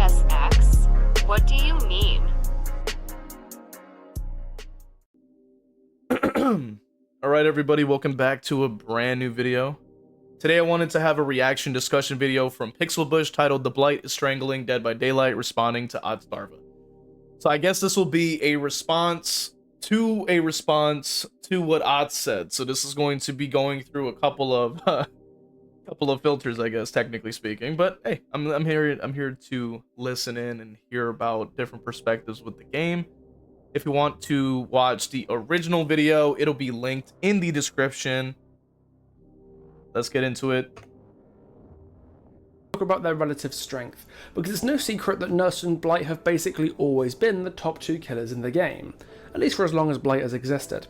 v.h.s.x? What do you mean? Alright everybody, welcome back to a brand new video. Today I wanted to have a reaction discussion video from PixelBush titled "The Blight is Strangling Dead by Daylight responding to Otzdarva." So I guess this will be a response to what Otz said. So this is going to be going through a couple of filters, I guess, technically speaking. But hey, I'm here to listen in and hear about different perspectives with the game. If you want to watch the original video, it'll be linked in the description. Let's get into it. Talk about their relative strength, because it's no secret that Nurse and Blight have basically always been the top two killers in the game, at least for as long as Blight has existed.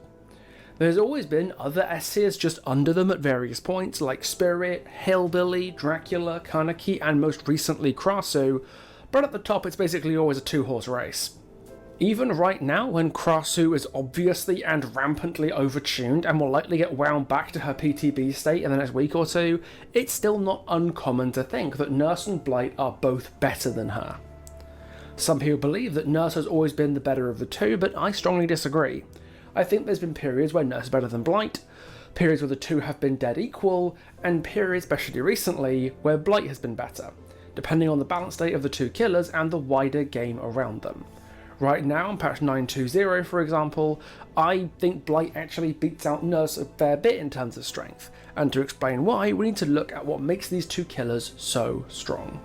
There's always been other S tiers just under them at various points, like Spirit, Hillbilly, Dracula, Kaneki, and most recently Krasu, but at the top it's basically always a two-horse race. Even right now, when Krasu is obviously and rampantly overtuned and will likely get wound back to her PTB state in the next week or two, it's still not uncommon to think that Nurse and Blight are both better than her. Some people believe that Nurse has always been the better of the two, but I strongly disagree. I think there's been periods where Nurse is better than Blight, periods where the two have been dead equal, and periods, especially recently, where Blight has been better, depending on the balance state of the two killers and the wider game around them. Right now, in patch 9.2.0 for example, I think Blight actually beats out Nurse a fair bit in terms of strength, and to explain why, we need to look at what makes these two killers so strong.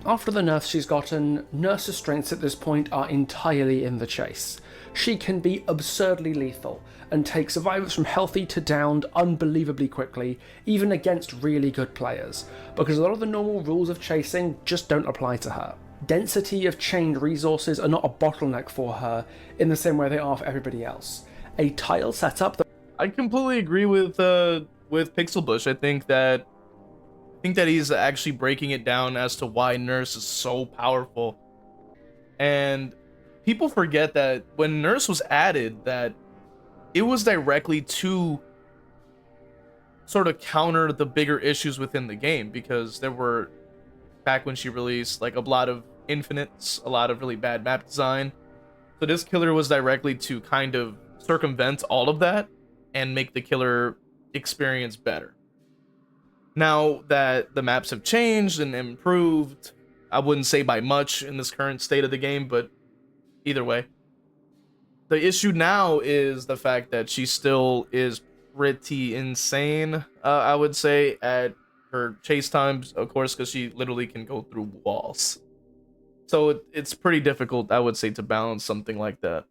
After the nerfs she's gotten, Nurse's strengths at this point are entirely in the chase. She can be absurdly lethal, and take survivors from healthy to downed unbelievably quickly, even against really good players, because a lot of the normal rules of chasing just don't apply to her. Density of chained resources are not a bottleneck for her in the same way they are for everybody else. A tile setup that I completely agree with PixelBush. I think that he's actually breaking it down as to why Nurse is so powerful. And people forget that when Nurse was added, that it was directly to sort of counter the bigger issues within the game, because there were, back when she released, like a lot of infinites, a lot of really bad map design. So this killer was directly to kind of circumvent all of that and make the killer experience better. Now that the maps have changed and improved, I wouldn't say by much in this current state of the game, but either way, the issue now is the fact that she still is pretty insane, I would say, at her chase times, of course, because she literally can go through walls. So it's pretty difficult, I would say, to balance something like that.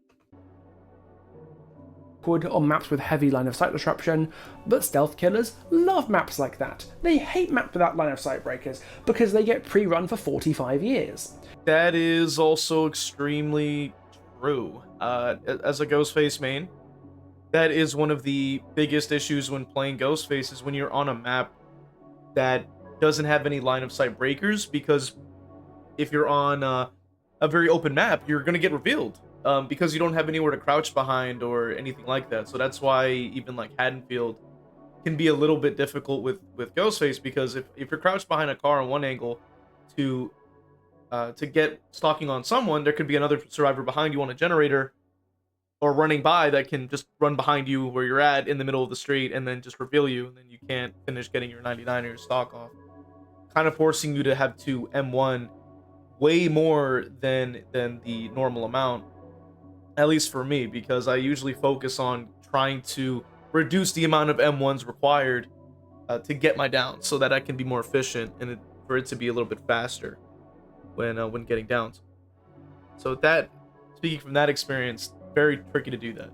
on maps with heavy line of sight disruption, but stealth killers love maps like that. They hate maps without line of sight breakers, because they get pre-run for 45 years. That is also extremely true. As a Ghostface main, that is one of the biggest issues when playing Ghostface, is when you're on a map that doesn't have any line of sight breakers, because if you're on a very open map, you're going to get revealed because you don't have anywhere to crouch behind or anything like that. So that's why even like Haddonfield can be a little bit difficult with Ghostface, because if you're crouched behind a car on one angle to get stalking on someone, there could be another survivor behind you on a generator or running by that can just run behind you where you're at in the middle of the street and then just reveal you, and then you can't finish getting your 99 or your stalk off, kind of forcing you to have to M1 way more than the normal amount, at least for me, because I usually focus on trying to reduce the amount of M1s required to get my downs, so that I can be more efficient and for it to be a little bit faster when getting downs. So that, speaking from that experience, very tricky to do that.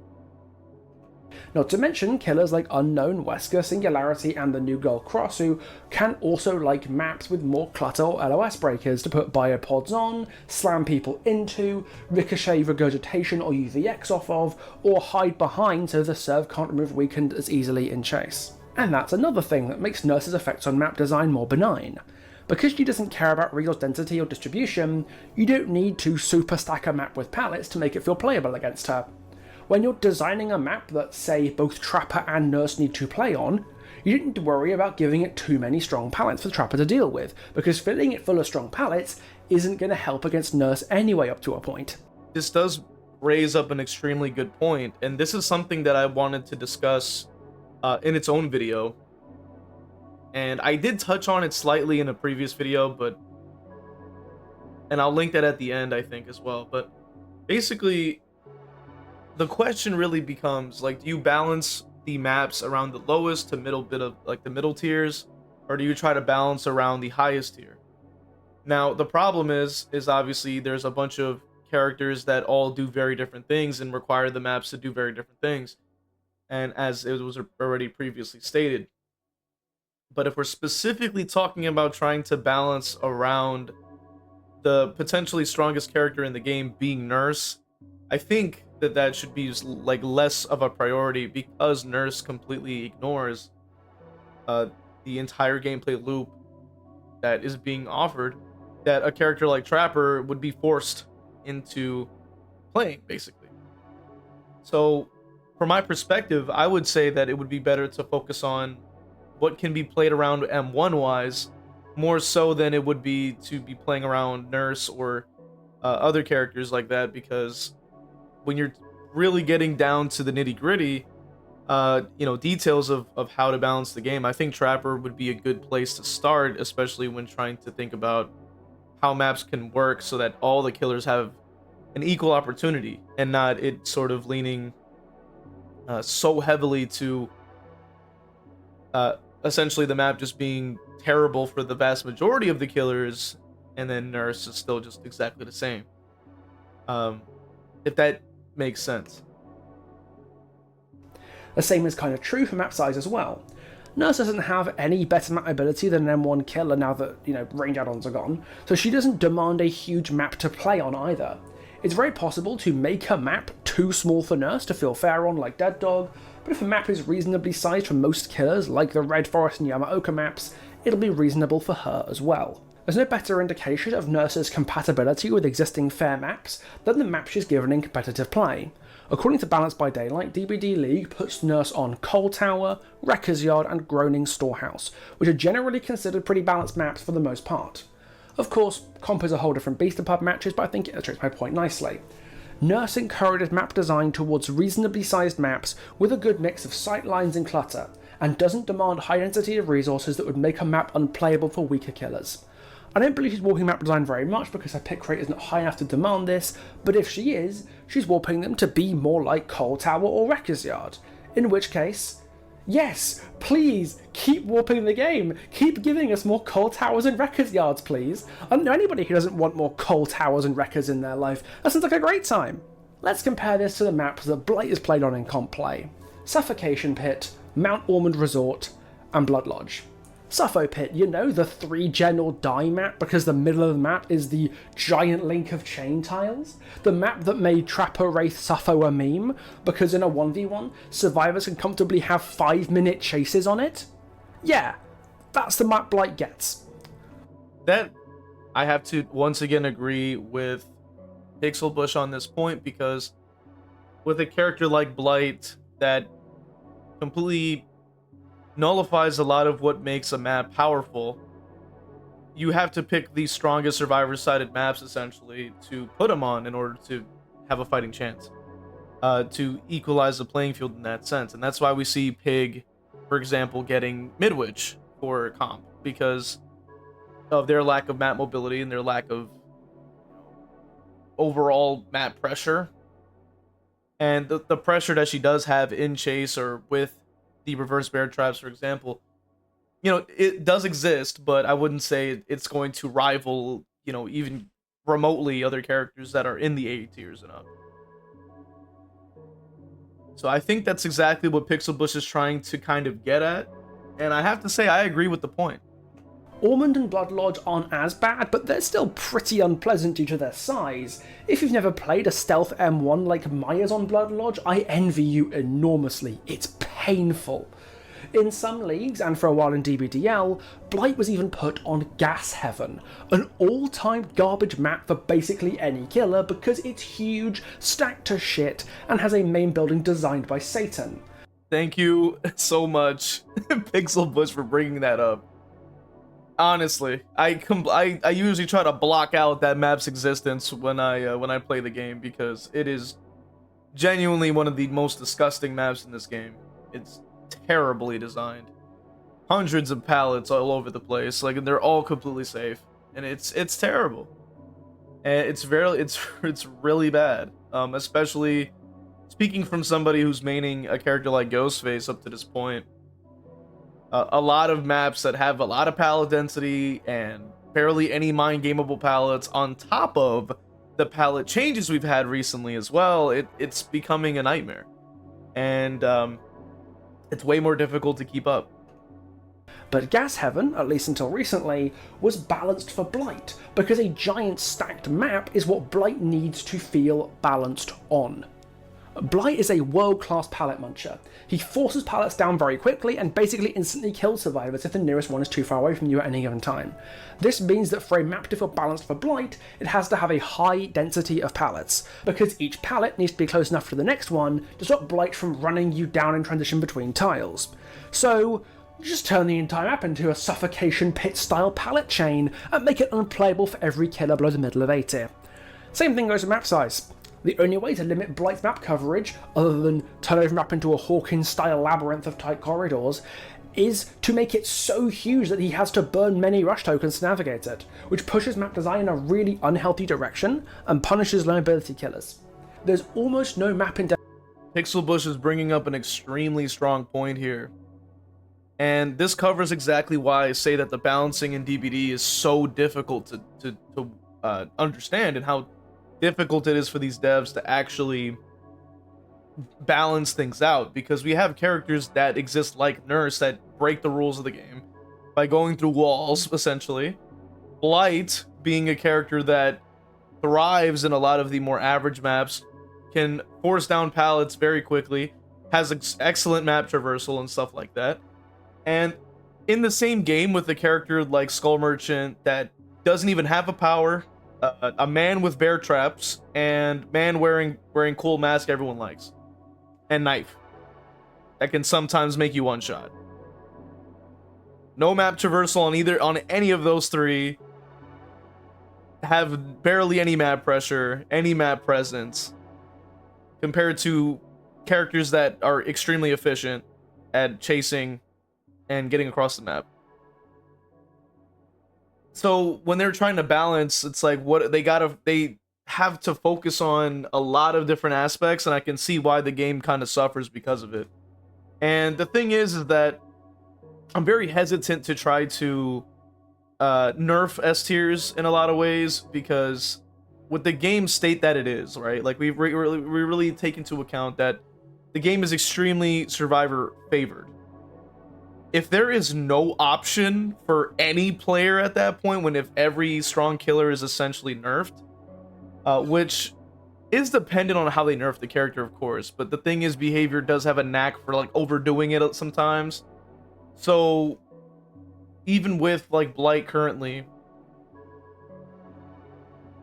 Not to mention, killers like Unknown, Wesker, Singularity, and the new girl Krasu can also like maps with more clutter or LOS breakers to put biopods on, slam people into, ricochet regurgitation or v.h.s.x off of, or hide behind so the serve can't remove weakened as easily in chase. And that's another thing that makes Nurse's effects on map design more benign. Because she doesn't care about resource density or distribution, you don't need to super stack a map with pallets to make it feel playable against her. When you're designing a map that, say, both Trapper and Nurse need to play on, You didn't need to worry about giving it too many strong pallets for the Trapper to deal with, because filling it full of strong pallets isn't going to help against Nurse anyway up to a point. This does raise up an extremely good point, and this is something that I wanted to discuss in its own video. And I did touch on it slightly in a previous video, and I'll link that at the end, I think, as well. But basically, the question really becomes, like, do you balance the maps around the lowest to middle bit of, like, the middle tiers, or do you try to balance around the highest tier? Now, the problem is obviously there's a bunch of characters that all do very different things and require the maps to do very different things, and as it was already previously stated. But if we're specifically talking about trying to balance around the potentially strongest character in the game being Nurse, I think that should be like less of a priority, because Nurse completely ignores the entire gameplay loop that is being offered, that a character like Trapper would be forced into playing, basically. So from my perspective, I would say that it would be better to focus on what can be played around M1 wise, more so than it would be to be playing around Nurse or other characters like that, because when you're really getting down to the nitty gritty, details of how to balance the game, I think Trapper would be a good place to start, especially when trying to think about how maps can work so that all the killers have an equal opportunity, and not it sort of leaning so heavily to essentially the map just being terrible for the vast majority of the killers, and then Nurse is still just exactly the same. If that makes sense. The same is kind of true for map size as well. Nurse doesn't have any better map ability than an M1 killer now that, range add-ons are gone, so she doesn't demand a huge map to play on either. It's very possible to make a map too small for Nurse to feel fair on, like Dead Dog, but if a map is reasonably sized for most killers, like the Red Forest and Yamaoka maps, it'll be reasonable for her as well. There's no better indication of Nurse's compatibility with existing fair maps than the map she's given in competitive play. According to Balance by Daylight, DBD League puts Nurse on Coal Tower, Wrecker's Yard and Groaning Storehouse, which are generally considered pretty balanced maps for the most part. Of course, comp is a whole different beast in pub matches, but I think it illustrates my point nicely. Nurse encourages map design towards reasonably sized maps with a good mix of sightlines and clutter, and doesn't demand high density of resources that would make a map unplayable for weaker killers. I don't believe she's warping map design very much because her pick rate isn't high enough to demand this, but if she is, she's warping them to be more like Coal Tower or Wrecker's Yard. In which case, yes, please, keep warping the game. Keep giving us more Coal Towers and Wrecker's Yards, please. I don't know anybody who doesn't want more Coal Towers and Wreckers in their life. That sounds like a great time. Let's compare this to the maps that Blight is played on in comp play. Suffocation Pit, Mount Ormond Resort, and Blood Lodge. Suffo Pit, the 3 gen or die map, because the middle of the map is the giant link of chain tiles. The map that made Trapper Wraith Suffo a meme, because in a 1v1, survivors can comfortably have 5-minute chases on it. Yeah, that's the map Blight gets. That, I have to once again agree with PixelBush on this point, because with a character like Blight that completely nullifies a lot of what makes a map powerful, you have to pick the strongest survivor-sided maps essentially to put them on in order to have a fighting chance, to equalize the playing field in that sense. And that's why we see Pig, for example, getting Midwich for comp, because of their lack of map mobility and their lack of overall map pressure, and the pressure that she does have in chase or with the reverse bear traps, for example, it does exist, but I wouldn't say it's going to rival, even remotely other characters that are in the A tiers and up. So I think that's exactly what PixelBush is trying to kind of get at, and I have to say I agree with the point. Ormond and Blood Lodge aren't as bad, but they're still pretty unpleasant due to their size. If you've never played a stealth M1 like Maya's on Blood Lodge, I envy you enormously. It's painful. In some leagues, and for a while in DBDL, Blight was even put on Gas Heaven, an all-time garbage map for basically any killer because it's huge, stacked to shit, and has a main building designed by Satan. Thank you so much, PixelBush, for bringing that up. Honestly, I usually try to block out that map's existence when I play the game, because it is genuinely one of the most disgusting maps in this game. It's terribly designed. Hundreds of pallets all over the place, like, and they're all completely safe, and it's terrible. And it's really bad. Especially speaking from somebody who's maining a character like Ghostface up to this point. A lot of maps that have a lot of pallet density and barely any mind gameable pallets, on top of the pallet changes we've had recently as well. It's becoming a nightmare, and it's way more difficult to keep up. But Gas Heaven, at least until recently, was balanced for Blight, because a giant stacked map is what Blight needs to feel balanced on. Blight is a world-class pallet muncher. He forces pallets down very quickly and basically instantly kills survivors if the nearest one is too far away from you at any given time. This means that for a map to feel balanced for Blight, it has to have a high density of pallets, because each pallet needs to be close enough to the next one to stop Blight from running you down in transition between tiles. So, just turn the entire map into a suffocation pit-style pallet chain and make it unplayable for every killer below the middle of A tier. Same thing goes with map size. The only way to limit Blight's map coverage, other than turn over map into a Hawkins-style labyrinth of tight corridors, is to make it so huge that he has to burn many rush tokens to navigate it, which pushes map design in a really unhealthy direction and punishes low ability killers. There's almost no map in PixelBush is bringing up an extremely strong point here. And this covers exactly why I say that the balancing in DBD is so difficult to understand, and how difficult it is for these devs to actually balance things out, because we have characters that exist like Nurse that break the rules of the game by going through walls, essentially. Blight, being a character that thrives in a lot of the more average maps, can force down pallets very quickly, has excellent map traversal and stuff like that. And in the same game with a character like Skull Merchant that doesn't even have a power, a man with bear traps, and man wearing cool mask everyone likes, and knife that can sometimes make you one shot. No map traversal on any of those three. Have barely any map pressure, any map presence, compared to characters that are extremely efficient at chasing and getting across the map. So when they're trying to balance, it's like they have to focus on a lot of different aspects, and I can see why the game kind of suffers because of it. And the thing is that I'm very hesitant to try to nerf S tiers in a lot of ways, because with the game state that it is, right? Like we really take into account that the game is extremely survivor favored. If there is no option for any player at that point, if every strong killer is essentially nerfed, which is dependent on how they nerf the character, of course, but the thing is, behavior does have a knack for like overdoing it sometimes. So even with like Blight currently,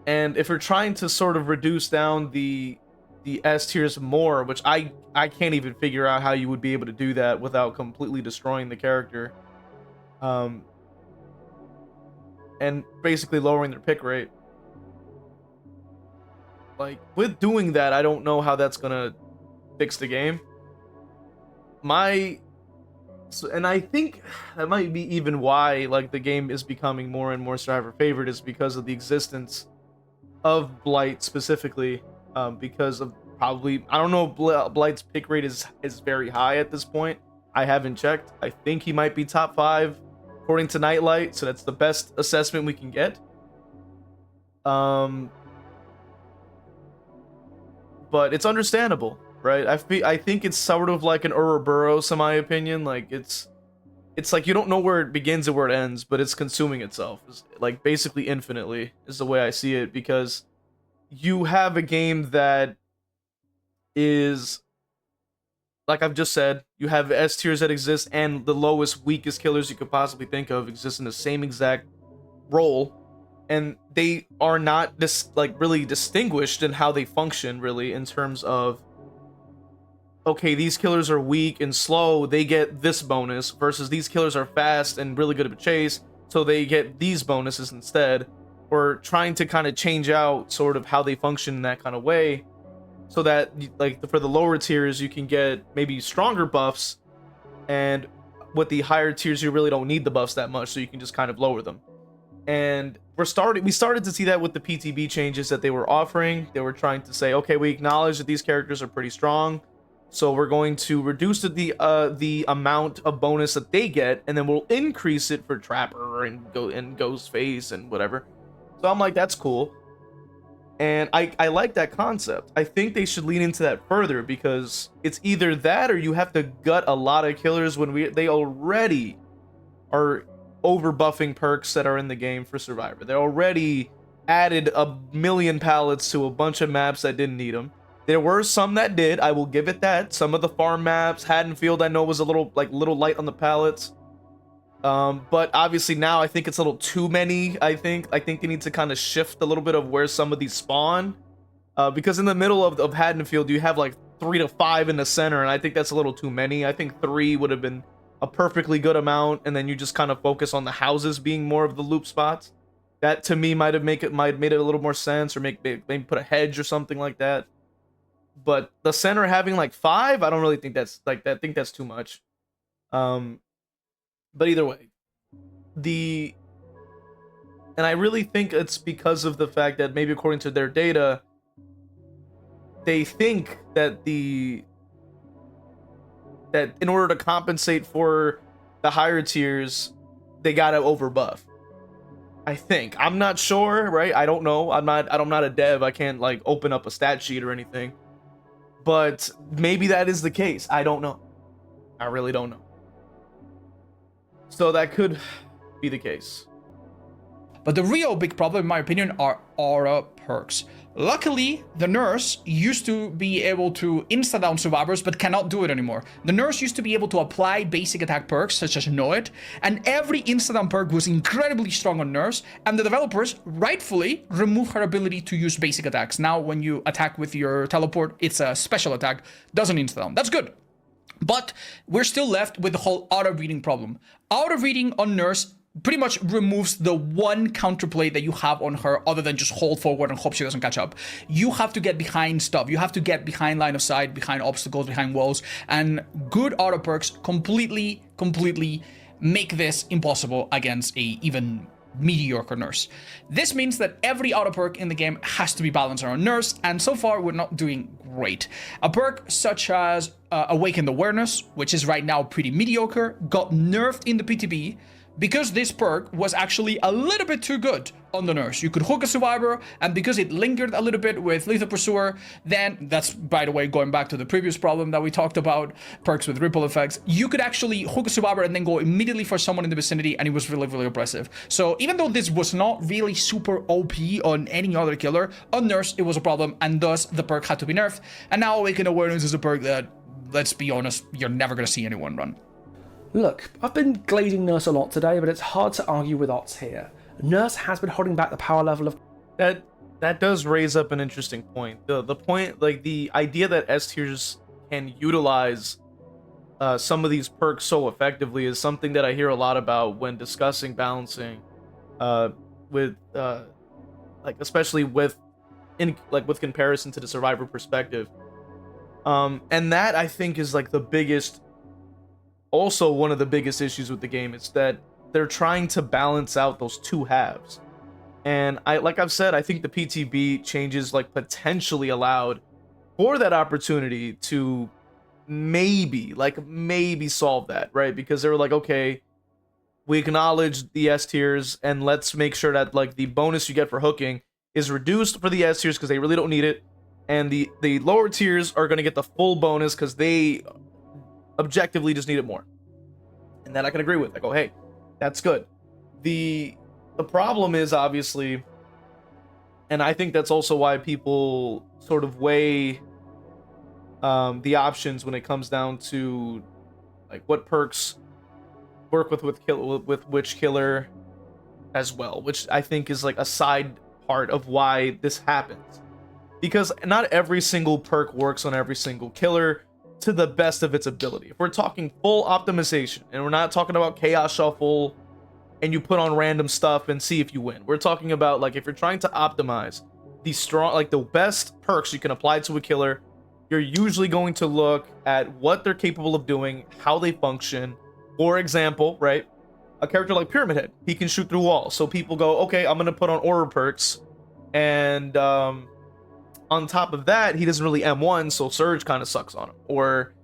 and if you're trying to sort of reduce down the S tiers more, which I can't even figure out how you would be able to do that without completely destroying the character, and basically lowering their pick rate. Like, with doing that, I don't know how that's gonna fix the game. And I think that might be even why like the game is becoming more and more survivor favored, is because of the existence of Blight specifically. Because of probably, I don't know if Blight's pick rate is very high at this point. I haven't checked. I think he might be top 5 according to Nightlight, so that's the best assessment we can get. But it's understandable, right? I think it's sort of like an Ouroboros, in my opinion. Like it's like you don't know where it begins and where it ends, but it's consuming itself, like basically infinitely, is the way I see it, because you have a game that is, like I've just said, you have S tiers that exist, and the lowest, weakest killers you could possibly think of exist in the same exact role, and they are not really distinguished in how they function, really, in terms of okay, these killers are weak and slow, they get this bonus, versus these killers are fast and really good at chase, so they get these bonuses instead. Or trying to kind of change out sort of how they function in that kind of way, so that like for the lower tiers you can get maybe stronger buffs, and with the higher tiers you really don't need the buffs that much, so you can just kind of lower them. And we started to see that with the PTB changes that they were offering. They were trying to say, okay, we acknowledge that these characters are pretty strong, so we're going to reduce the amount of bonus that they get, and then we'll increase it for Trapper and Ghostface and whatever. So I'm like, that's cool. And I like that concept. I think they should lean into that further, because it's either that or you have to gut a lot of killers when they already are over buffing perks that are in the game for Survivor. They already added a million pallets to a bunch of maps that didn't need them. There were some that did, I will give it that. Some of the farm maps, Haddonfield, I know was a little light on the pallets. But obviously now I think it's a little too many. I think they need to kind of shift a little bit of where some of these spawn, because in the middle of Haddonfield you have like 3 to 5 in the center, and I think that's a little too many. I think 3 would have been a perfectly good amount, and then you just kind of focus on the houses being more of the loop spots. That to me might have made it a little more sense, or maybe put a hedge or something like that. But the center having like 5, I don't really think that's like, I think that's too much. But either way, and I really think it's because of the fact that maybe according to their data, they think that that in order to compensate for the higher tiers, they gotta overbuff. I think. I'm not sure, right? I don't know. I'm not a dev. I can't like open up a stat sheet or anything. But maybe that is the case. I don't know. I really don't know. So that could be the case. But the real big problem, in my opinion, are aura perks. Luckily, the Nurse used to be able to insta-down survivors, but cannot do it anymore. The Nurse used to be able to apply basic attack perks, such as Know It, and every insta-down perk was incredibly strong on Nurse, and the developers rightfully removed her ability to use basic attacks. Now, when you attack with your teleport, it's a special attack, doesn't insta-down. That's good. But we're still left with the whole auto-reading problem. Auto-reading on Nurse pretty much removes the one counterplay that you have on her, other than just hold forward and hope she doesn't catch up. You have to get behind stuff. You have to get behind line of sight, behind obstacles, behind walls, and good auto perks completely make this impossible against a even mediocre Nurse. This means that every auto perk in the game has to be balanced around Nurse, and so far we're not doing great. A perk such as Awakened Awareness, which is right now pretty mediocre, got nerfed in the PTB because this perk was actually a little bit too good on the Nurse. You could hook a survivor, and because it lingered a little bit with Lethal Pursuer, then that's, by the way, going back to the previous problem that we talked about, perks with ripple effects, you could actually hook a survivor and then go immediately for someone in the vicinity, and it was really oppressive. So even though this was not really super OP on any other killer, on Nurse it was a problem, and thus the perk had to be nerfed. And now Awakened Awareness is a perk that, let's be honest, you're never going to see anyone run. Look, I've been glazing Nurse a lot today, but it's hard to argue with Otz here. Nurse has been holding back the power level of... That does raise up an interesting point. The point, like the idea that S tiers can utilize some of these perks so effectively is something that I hear a lot about when discussing balancing with like especially with comparison to the survivor perspective. And that I think is like the biggest, also one of the biggest issues with the game, is that they're trying to balance out those two halves. And like I've said, I think the PTB changes like potentially allowed for that opportunity to maybe solve that, right? Because they were like, okay, we acknowledge the S tiers, and let's make sure that like the bonus you get for hooking is reduced for the S tiers because they really don't need it, and the lower tiers are going to get the full bonus because they objectively just need it more. And that I can agree with. I go, hey, that's good. The problem is obviously, and I think that's also why people sort of weigh the options when it comes down to like what perks work with which killer as well, which I think is like a side part of why this happens, because not every single perk works on every single killer. to the best of its ability. If we're talking full optimization, and we're not talking about chaos shuffle and you put on random stuff and see if you win. We're talking about, like, if you're trying to optimize the strong, like, the best perks you can apply to a killer, you're usually going to look at what they're capable of doing, how they function. For example, right, a character like Pyramid Head, he can shoot through walls. So people go, okay, I'm gonna put on aura perks, and on top of that, he doesn't really M1, so Surge kind of sucks on him. Or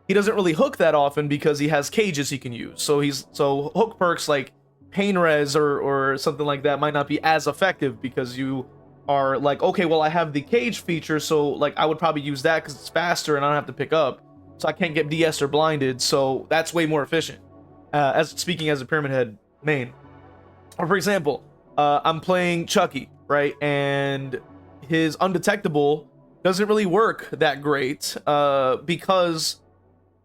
he doesn't really hook that often because he has cages he can use. So hook perks like Pain Res or something like that might not be as effective because you are like, okay, well, I have the cage feature, so like I would probably use that because it's faster and I don't have to pick up, so I can't get DS or blinded, so that's way more efficient. As speaking as a Pyramid Head main, or for example, I'm playing Chucky, right, and his undetectable doesn't really work that great because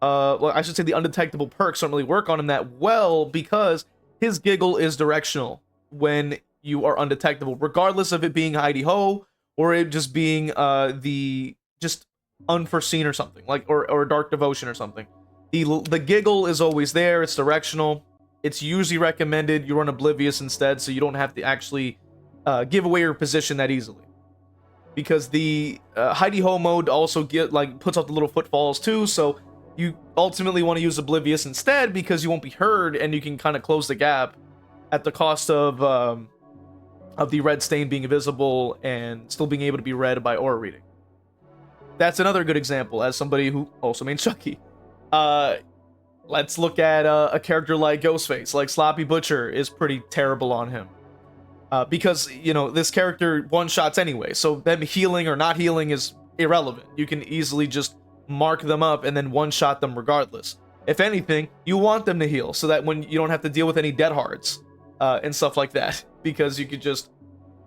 well, I should say the undetectable perks don't really work on him that well because his giggle is directional when you are undetectable, regardless of it being hidey ho or it just being the just unforeseen or something, like or dark devotion or something. The giggle is always there. It's directional. It's usually recommended you run oblivious instead, so you don't have to actually give away your position that easily. Because the hidey ho mode also puts out the little footfalls too, so you ultimately want to use oblivious instead because you won't be heard and you can kind of close the gap at the cost of the red stain being invisible and still being able to be read by aura reading. That's another good example as somebody who also mains Chucky. Let's look at a character like Ghostface. Like Sloppy Butcher is pretty terrible on him. Because, you know, this character one-shots anyway, so them healing or not healing is irrelevant. You can easily just mark them up and then one-shot them regardless. If anything, you want them to heal so that when you don't have to deal with any dead hearts and stuff like that, because you could just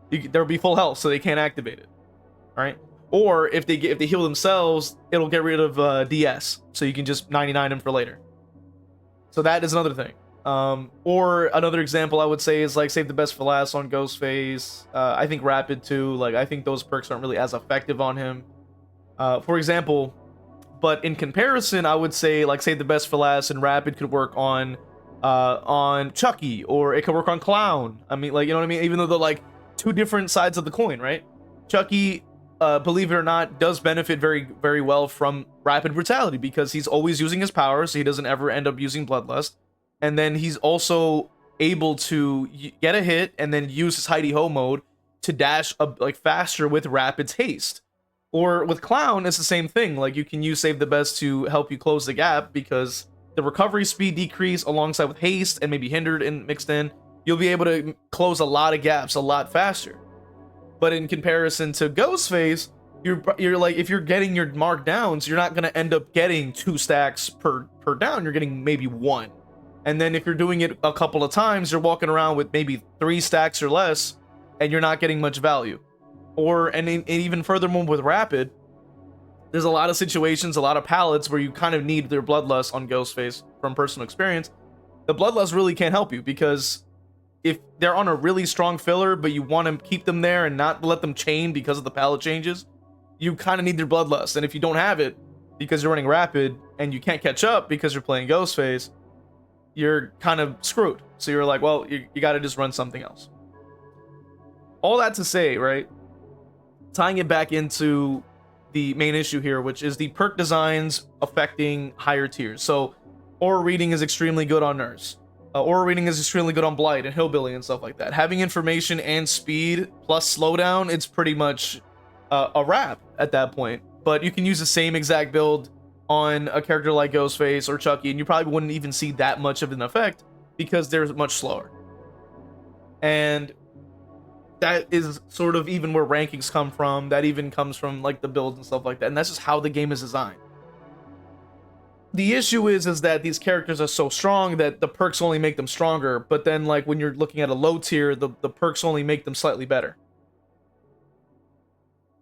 there'll be full health so they can't activate it. All right, or if they heal themselves, it'll get rid of DS, so you can just 99 them for later. So that is another thing. Or another example I would say is like save the best for last on Ghostface. I think Rapid too. Like I think those perks aren't really as effective on him. For example, but in comparison, I would say like save the best for last and Rapid could work on Chucky, or it could work on Clown. I mean, like, you know what I mean? Even though they're like two different sides of the coin, right? Chucky, believe it or not, does benefit very, very well from Rapid Brutality because he's always using his power, so he doesn't ever end up using Bloodlust. And then he's also able to get a hit and then use his hidey ho mode to dash like faster with Rapid's haste. Or with Clown, it's the same thing. Like you can use Save the Best to help you close the gap because the recovery speed decrease alongside with haste and maybe hindered and mixed in. You'll be able to close a lot of gaps a lot faster. But in comparison to Ghostface, you're like, if you're getting your mark downs, you're not gonna end up getting 2 stacks per down. You're getting maybe 1. And then if you're doing it a couple of times, you're walking around with maybe 3 stacks or less, and you're not getting much value. And even furthermore with Rapid, there's a lot of situations, a lot of palettes where you kind of need their Bloodlust on Ghostface from personal experience. The Bloodlust really can't help you because if they're on a really strong filler, but you want to keep them there and not let them chain because of the palette changes, you kind of need their Bloodlust. And if you don't have it because you're running Rapid and you can't catch up because you're playing Ghostface, you're kind of screwed. So you're like, well, you got to just run something else. All that to say, right? Tying it back into the main issue here, which is the perk designs affecting higher tiers. So aura reading is extremely good on Nurse. Aura reading is extremely good on Blight and Hillbilly and stuff like that. Having information and speed plus slowdown, it's pretty much a wrap at that point. But you can use the same exact build on a character like Ghostface or Chucky, and you probably wouldn't even see that much of an effect because they're much slower. And that is sort of even where rankings come from. That even comes from like the builds and stuff like that. And that's just how the game is designed. The issue is that these characters are so strong that the perks only make them stronger. But then like when you're looking at a low tier, the perks only make them slightly better.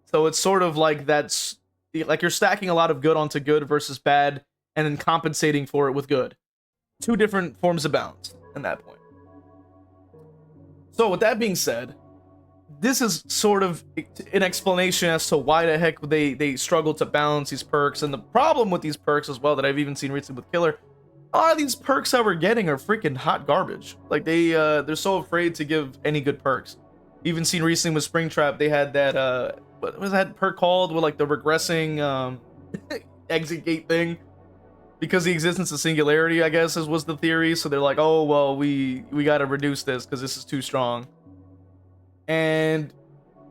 So it's sort of like that's like you're stacking a lot of good onto good versus bad and then compensating for it with good. Two different forms of balance in that point. So with that being said, this is sort of an explanation as to why the heck they struggle to balance these perks. And the problem with these perks as well that I've even seen recently with Killer, a lot of these perks that we're getting are freaking hot garbage. Like they're so afraid to give any good perks. Even seen recently with Springtrap, they had that what was that perk called with like the regressing exit gate thing, because the existence of singularity, I guess, was the theory. So they're like, oh well, we got to reduce this because this is too strong. And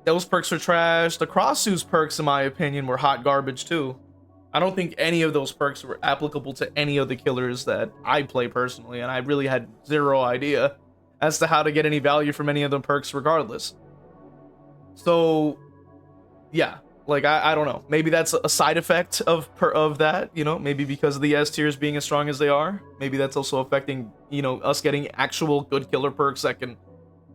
those perks are trash. The cross-use perks, in my opinion, were hot garbage too. I don't think any of those perks were applicable to any of the killers that I play personally, and I really had zero idea as to how to get any value from any of the perks regardless. So yeah, like I don't know, maybe that's a side effect of that, you know, maybe because of the S tiers being as strong as they are. Maybe that's also affecting, you know, us getting actual good killer perks that can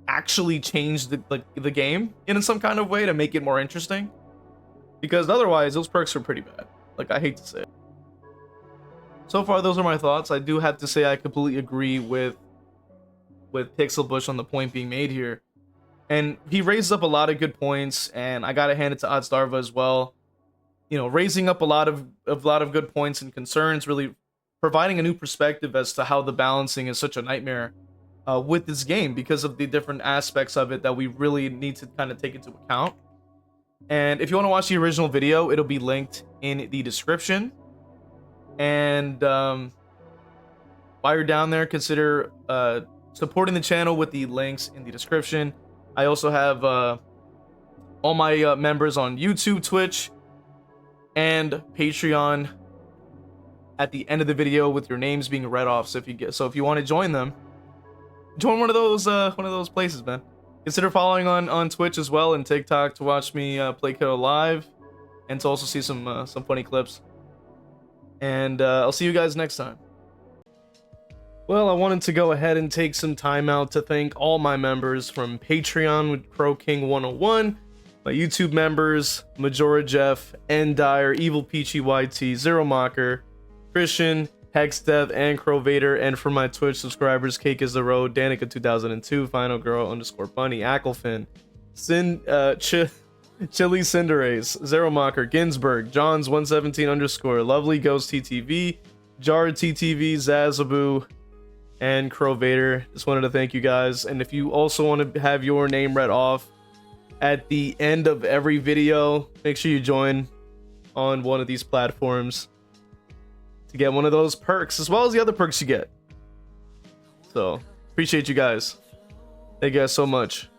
actually change the game in some kind of way to make it more interesting, because otherwise those perks are pretty bad. Like, I hate to say it. So far, those are my thoughts. I do have to say I completely agree with PixelBush on the point being made here, and he raised up a lot of good points, and I gotta hand it to Otzdarva as well. You know, raising up a lot of good points and concerns, really providing a new perspective as to how the balancing is such a nightmare with this game, because of the different aspects of it that we really need to kind of take into account. And if you want to watch the original video, it'll be linked in the description. And while you're down there, consider supporting the channel with the links in the description. I also have all my members on YouTube, Twitch, and Patreon at the end of the video with your names being read off. So if you want to join them, join one of those places, man. Consider following on Twitch as well and TikTok to watch me play Killer live, and to also see some funny clips. And I'll see you guys next time. Well, I wanted to go ahead and take some time out to thank all my members from Patreon with Crow King 101, my YouTube members, Majora Jeff, Endire, Evil Peachy YT, Zero Mocker, Christian, Hexdev, and Crow Vader. And for my Twitch subscribers, Cake is the Road, Danica 2002, Final Girl _ Bunny, Acklefin, Chili Cinderace, Zero Mocker, Ginsburg, Johns 117 _ Lovely Ghost TTV, Jar TTV, Zazabu, and Crow Vader. Just wanted to thank you guys. And if you also want to have your name read off at the end of every video, make sure you join on one of these platforms to get one of those perks, as well as the other perks you get. So, appreciate you guys. Thank you guys so much.